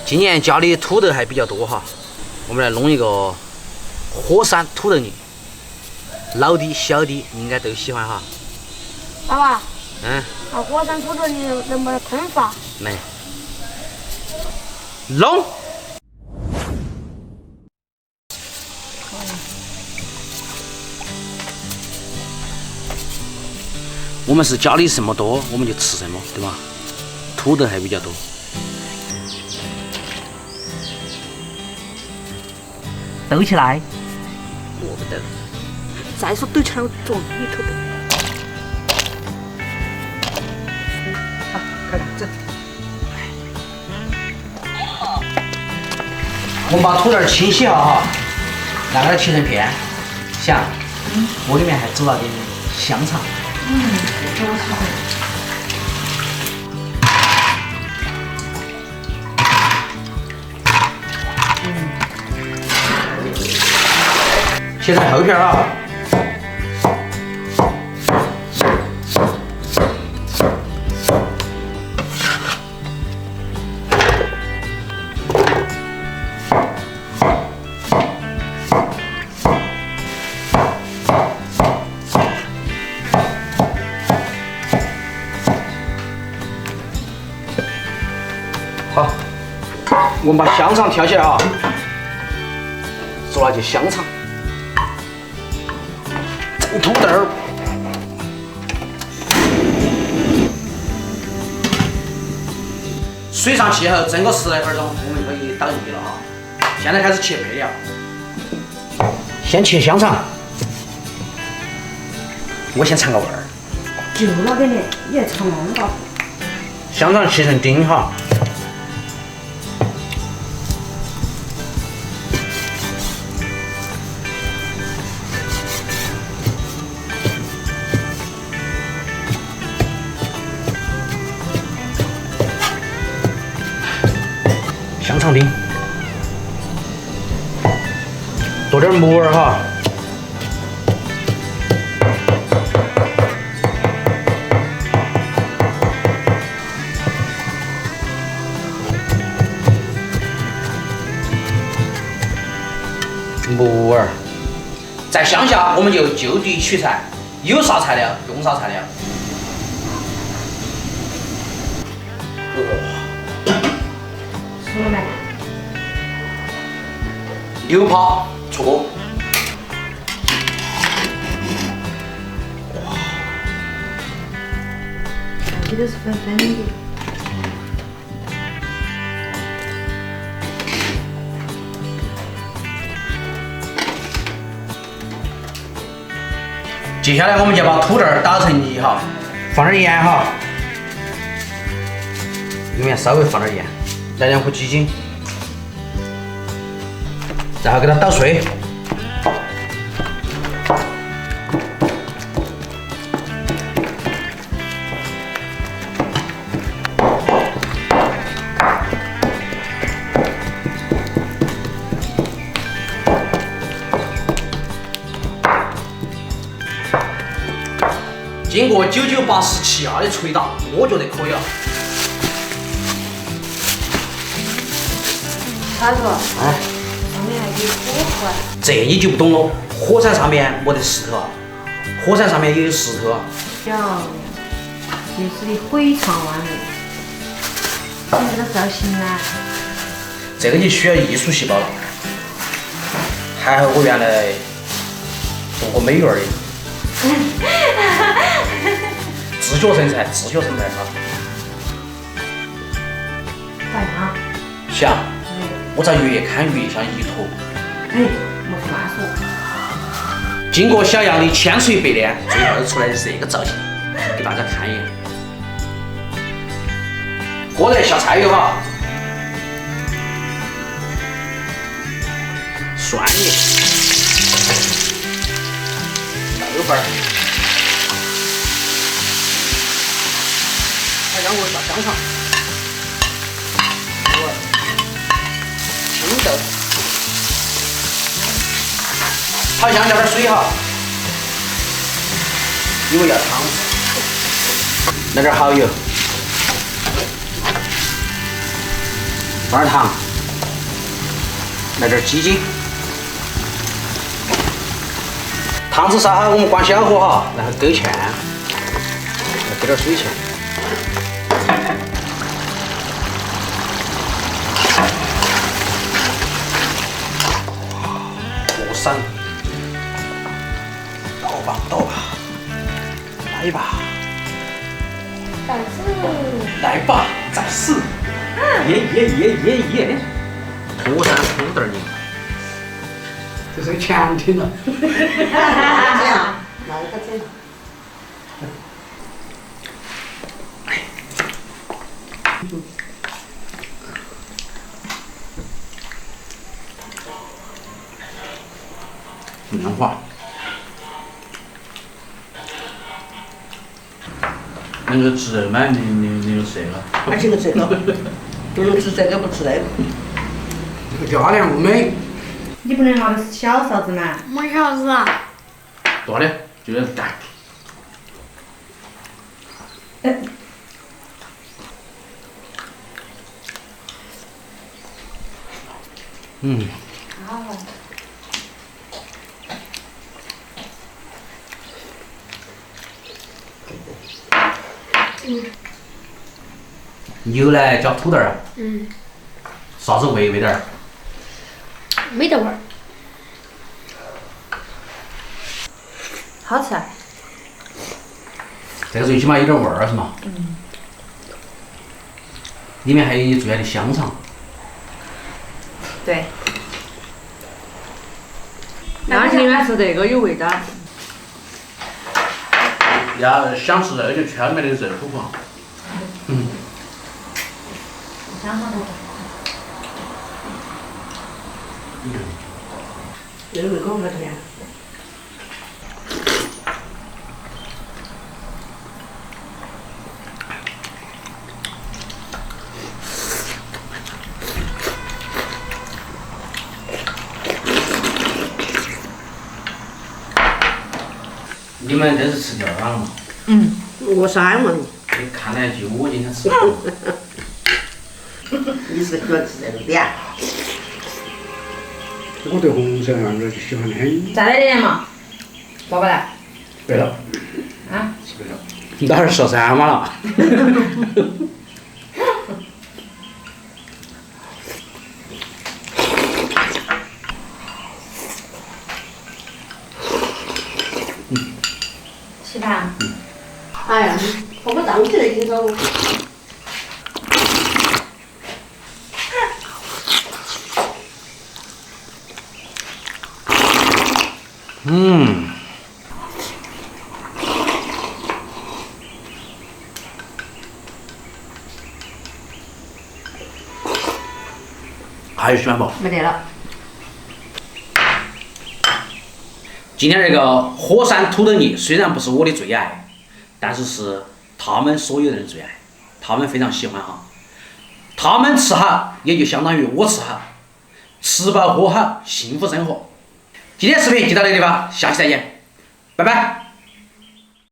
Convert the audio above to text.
今年家里土豆还比较多哈，我们来弄一个火山土豆泥，老的小的应该都喜欢哈。爸爸，那火山土豆泥能不能喷发？来，弄。我们是家里什么多，我们就吃什么，对吧？土豆还比较多。抖起来！我不抖。再说抖起来，我撞你头抖。好，快点走。我们把土豆清洗好哈，然后给它切成片。想，锅里面还煮了点香肠。切成厚片啊。好，我们把香肠挑起来啊，做那些香肠，整土豆儿，水上去后蒸个10来分钟，我们可以倒腻了哈。现在开始切配料，先切香肠，我先尝个味儿。就那个你还尝那个？香肠切成丁哈。香肠丁，多点木耳哈。木耳，在乡下我们就地取材，有啥材料用啥材料。熟了没？牛扒错。这都是粉粉的。接下来我们就把土豆打成泥哈，放点盐哈，里面稍微放点盐，来2颗鸡精，然后给它捣碎。经过9987下的捶打，我觉得可以了。他说，上面还有火块。这你就不懂了，火山上面没得石头啊，火山上面也有石头啊。漂亮，结实的非常完美。你这个造型啊，这个就需要艺术细胞了。还好我原来做过美院的。自学成才，自学成才哈。咋样？想，我咋越看越像一坨。没乱说。经过小杨的千锤百炼，最后出来的是这个造型，给大家看一眼。锅热下菜油哈，蒜叶、豆瓣儿，还让我下香肠、木耳、青豆，好像加点水哈，因为要汤。来点蚝油。二糖，来点鸡精。汤子烧好，我们关小火哈，然后勾芡，再搁点水去。火山，倒吧倒吧，来吧。再试。来吧，再试！耶！火山土豆泥，这是个前提了。这样，那个这样。嫩滑，那个吃肉嘛，你就这个。而且这个，不能吃这个不吃那个。这个价廉物美。你不能拿的是小勺子嘛？没勺子啊。大的就要干。嗯。牛奶加土豆儿，啥子味道儿？没得味儿。好吃。这个最起码有点味儿是嘛？里面还有最爱的香肠。对。那宁愿吃这个有味道。要想吃肉就去它里面的肉铺房。香肠多。这个味好甜。你们这是吃第二碗了嘛？我3碗。你看来就我今天吃2碗。你是喜欢吃这个的呀？我对红烧羊肉就喜欢的很。再来点嘛，爸爸来。对了。啊？是不是？哪儿说3碗了？吃饭。哎呀，我们当起来今朝。还有喜欢不？没得了。今天这个火山土豆泥虽然不是我的最爱，但是是他们所有人的最爱，他们非常喜欢哈。他们吃好，也就相当于我吃好，吃饱喝好，幸福生活。今天视频就到这个地方，下期再见，拜拜。